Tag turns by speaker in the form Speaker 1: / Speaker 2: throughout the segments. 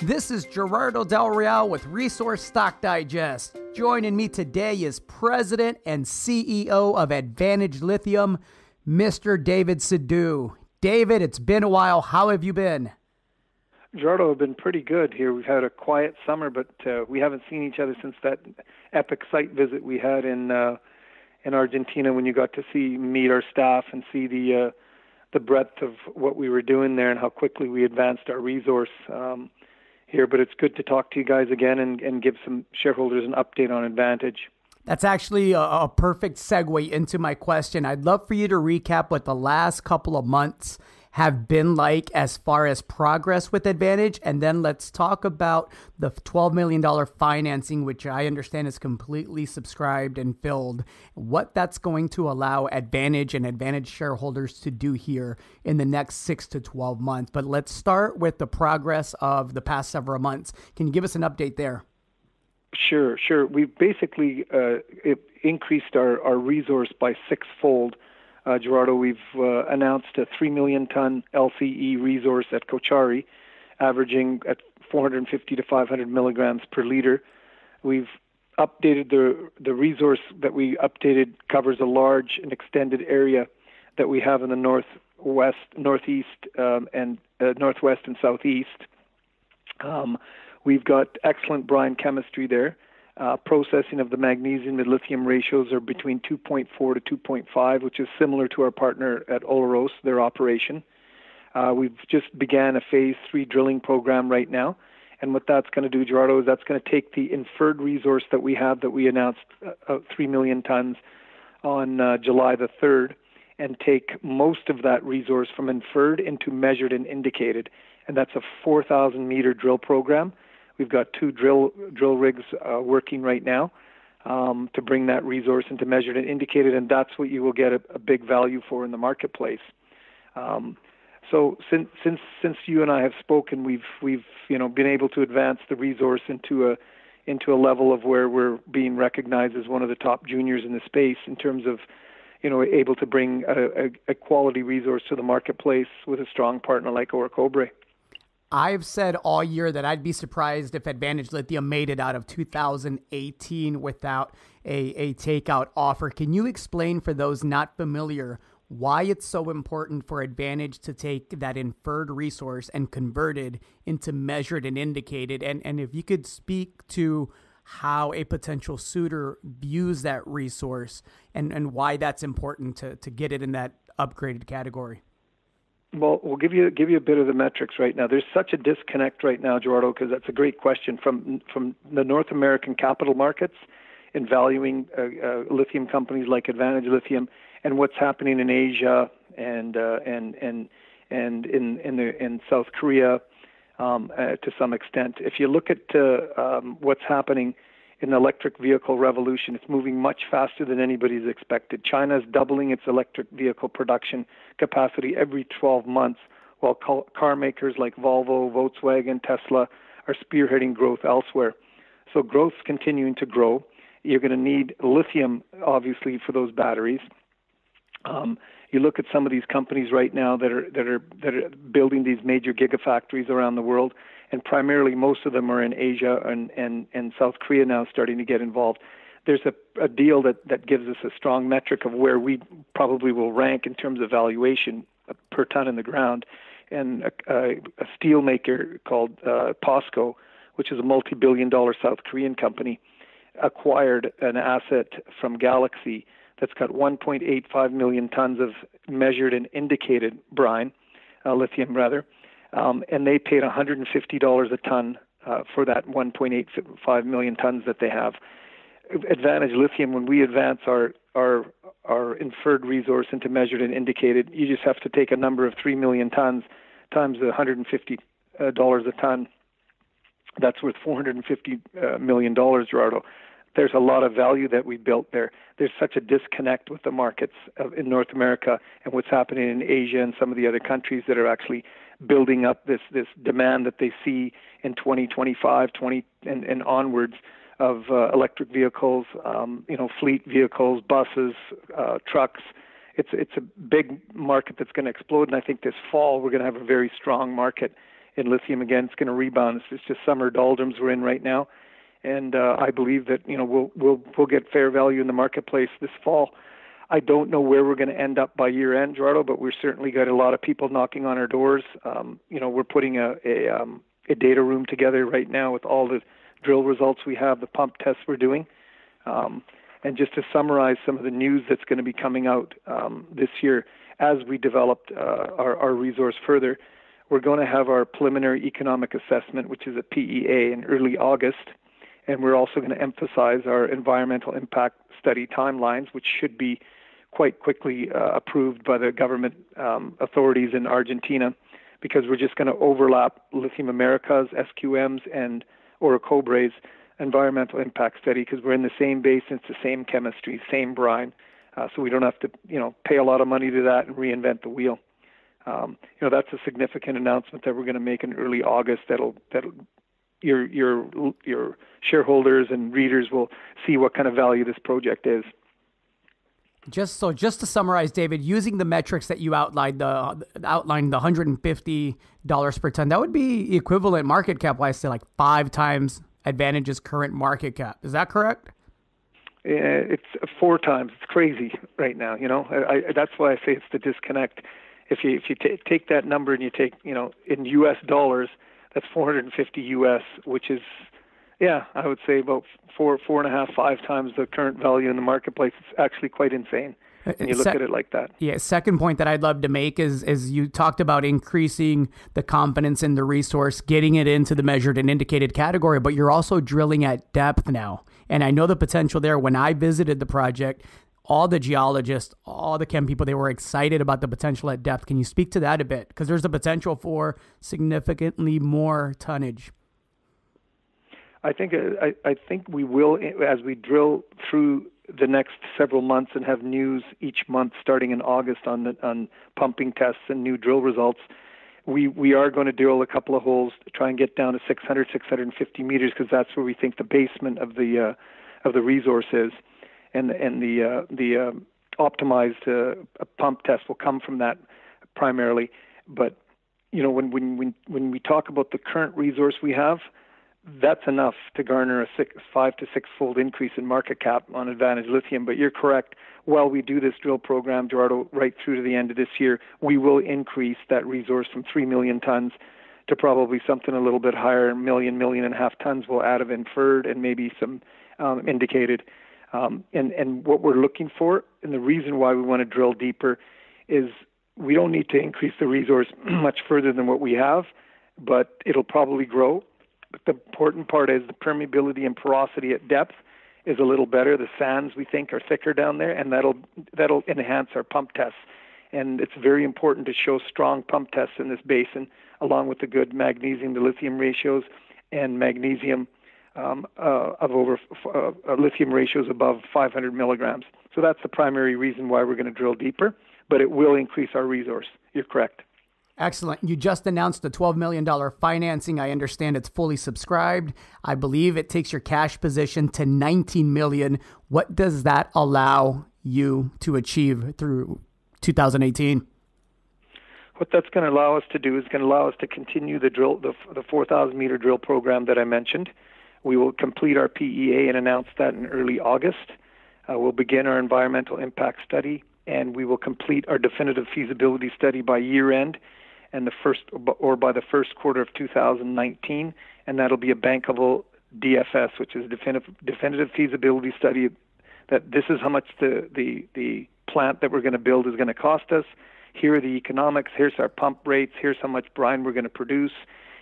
Speaker 1: This is Gerardo Del Real with Resource Stock Digest. Joining me today is President and CEO of Advantage Lithium, Mr. David Sidoo. David, it's been a while. How have you been?
Speaker 2: Gerardo, I've been pretty good here. We've had a quiet summer, but we haven't seen each other since that epic site visit we had in Argentina when you got to meet our staff and see the breadth of what we were doing there and how quickly we advanced our resource here. But it's good to talk to you guys again and give some shareholders an update on Advantage.
Speaker 1: That's actually a perfect segue into my question. I'd love for you to recap what the last couple of months have been like as far as progress with Advantage, and then let's talk about the $12 million financing, which I understand is completely subscribed and filled, what that's going to allow Advantage and Advantage shareholders to do here in the next 6 to 12 months. But let's start with the progress of the past several months. Can you give us an update there?
Speaker 2: Sure. We've basically increased our resource by sixfold. Gerardo, we've announced a 3 million ton LCE resource at Kochari, averaging at 450 to 500 milligrams per liter. We've updated the resource that we updated covers a large and extended area that we have in the northwest and southeast. We've got excellent brine chemistry there. Processing of the magnesium and lithium ratios are between 2.4 to 2.5, which is similar to our partner at Olaroz, their operation. We've just began a phase 3 drilling program right now. And what that's going to do, Gerardo, is that's going to take the inferred resource that we have that we announced 3 million tons on July the 3rd and take most of that resource from inferred into measured and indicated. And that's a 4,000 meter drill program. We've got 2 drill rigs working right now to bring that resource into measured and indicated, and that's what you will get a big value for in the marketplace. So since you and I have spoken, we've been able to advance the resource into a level of where we're being recognized as one of the top juniors in the space in terms of able to bring a quality resource to the marketplace with a strong partner like Orocobre.
Speaker 1: I've said all year that I'd be surprised if Advantage Lithium made it out of 2018 without a takeout offer. Can you explain for those not familiar why it's so important for Advantage to take that inferred resource and convert it into measured and indicated? And if you could speak to how a potential suitor views that resource and why that's important to get it in that upgraded category.
Speaker 2: Well, we'll give you a bit of the metrics right now. There's such a disconnect right now, Gerardo, because that's a great question from the North American capital markets in valuing lithium companies like Advantage Lithium and what's happening in Asia and in South Korea to some extent. If you look at what's happening in the electric vehicle revolution, it's moving much faster than anybody's expected. China is doubling its electric vehicle production capacity every 12 months, while car makers like Volvo, Volkswagen, Tesla are spearheading growth elsewhere. So growth's continuing to grow. You're going to need lithium, obviously, for those batteries. You look at some of these companies right now that are building these major gigafactories around the world, and primarily most of them are in Asia and South Korea now starting to get involved. There's a deal that gives us a strong metric of where we probably will rank in terms of valuation per ton in the ground. And a steel maker called POSCO, which is a multi-billion-dollar South Korean company, acquired an asset from Galaxy that's got 1.85 million tons of measured and indicated brine, lithium rather, and they paid $150 a ton for that 1.85 million tons that they have. Advantage Lithium, when we advance our inferred resource into measured and indicated, you just have to take a number of 3 million tons times $150 a ton. That's worth $450 million, Gerardo. There's a lot of value that we built there. There's such a disconnect with the markets in North America and what's happening in Asia and some of the other countries that are actually building up this demand that they see in 2025, and onwards of electric vehicles, fleet vehicles, buses, trucks, it's a big market that's going to explode. And I think this fall we're going to have a very strong market in lithium again. It's going to rebound. It's just summer doldrums we're in right now, and I believe that we'll get fair value in the marketplace this fall. I don't know where we're going to end up by year end, Gerardo, but we've certainly got a lot of people knocking on our doors. We're putting a data room together right now with all the drill results we have, the pump tests we're doing. And just to summarize some of the news that's going to be coming out this year as we developed our resource further, we're going to have our preliminary economic assessment, which is a PEA, in early August. And we're also going to emphasize our environmental impact study timelines, which should be quite quickly approved by the government authorities in Argentina, because we're just going to overlap Lithium Americas, SQM's, and Orocobre's environmental impact study, because we're in the same basin, it's the same chemistry, same brine, so we don't have to pay a lot of money to that and reinvent the wheel. That's a significant announcement that we're going to make in early August. That'll your shareholders and readers will see what kind of value this project is.
Speaker 1: Just to summarize, David, using the metrics that you outlined, the $150 per ton, that would be equivalent market cap wise to like 5 times Advantage's current market cap. Is that correct?
Speaker 2: It's 4 times. It's crazy right now. That's why I say it's the disconnect. If you take that number and you take in U.S. dollars, that's 450 U.S., which is, I would say about 4.5, 5 times the current value in the marketplace. It's actually quite insane when you look at it like that.
Speaker 1: Yeah. Second point that I'd love to make is you talked about increasing the confidence in the resource, getting it into the measured and indicated category, but you're also drilling at depth now. And I know the potential there. When I visited the project, all the geologists, all the chem people, they were excited about the potential at depth. Can you speak to that a bit? Because there's the potential for significantly more tonnage.
Speaker 2: I think we will, as we drill through the next several months and have news each month starting in August on pumping tests and new drill results. We are going to drill a couple of holes to try and get down to 600, 650 meters, because that's where we think the basement of the resource is, and the optimized pump test will come from that primarily. But when we talk about the current resource we have, that's enough to garner a 5 to 6 fold increase in market cap on Advantage Lithium. But you're correct. While we do this drill program, Gerardo, right through to the end of this year, we will increase that resource from 3 million tons to probably something a little bit higher, 1.5 million tons we'll add of inferred and maybe some indicated. And what we're looking for, and the reason why we want to drill deeper, is we don't need to increase the resource much further than what we have, but it'll probably grow. But the important part is the permeability and porosity at depth is a little better. The sands, we think, are thicker down there, and that'll enhance our pump tests. And it's very important to show strong pump tests in this basin, along with the good magnesium to lithium ratios and magnesium lithium ratios above 500 milligrams. So that's the primary reason why we're going to drill deeper, but it will increase our resource. You're correct.
Speaker 1: Excellent. You just announced the $12 million financing. I understand it's fully subscribed. I believe it takes your cash position to $19 million. What does that allow you to achieve through 2018?
Speaker 2: What that's going to allow us to do is going to allow us to continue the 4,000 meter drill program that I mentioned. We will complete our PEA and announce that in early August. We'll begin our environmental impact study, and we will complete our definitive feasibility study by year end, and by the first quarter of 2019, and that'll be a bankable DFS, which is definitive feasibility study. That this is how much the plant that we're going to build is going to cost us. Here are the economics. Here's our pump rates. Here's how much brine we're going to produce,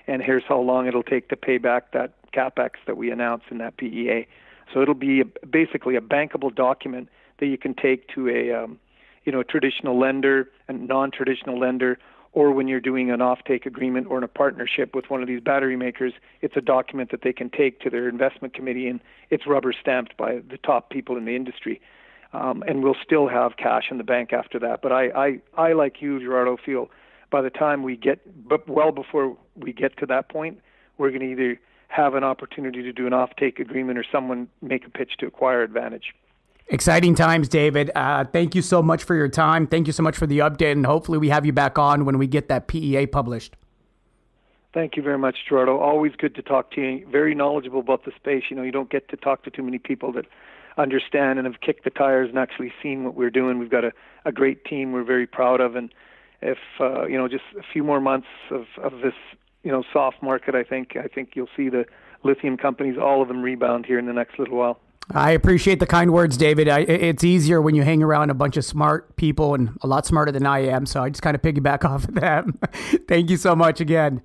Speaker 2: and here's how long it'll take to pay back that capex that we announced in that PEA. So it'll be basically a bankable document that you can take to a traditional lender, a non-traditional lender, or when you're doing an offtake agreement or in a partnership with one of these battery makers, it's a document that they can take to their investment committee, and it's rubber stamped by the top people in the industry. And we'll still have cash in the bank after that. But I like you, Gerardo, feel by the time before we get to that point, we're going to either have an opportunity to do an offtake agreement or someone make a pitch to acquire Advantage.
Speaker 1: Exciting times, David. Thank you so much for your time. Thank you so much for the update, and hopefully we have you back on when we get that PEA published.
Speaker 2: Thank you very much, Gerardo. Always good to talk to you. Very knowledgeable about the space. You don't get to talk to too many people that understand and have kicked the tires and actually seen what we're doing. We've got a great team we're very proud of, and if just a few more months of this soft market, I think you'll see the lithium companies, all of them, rebound here in the next little while.
Speaker 1: I appreciate the kind words, David. It's easier when you hang around a bunch of smart people, and a lot smarter than I am, so I just kind of piggyback off of them. Thank you so much again.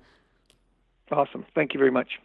Speaker 2: Awesome. Thank you very much.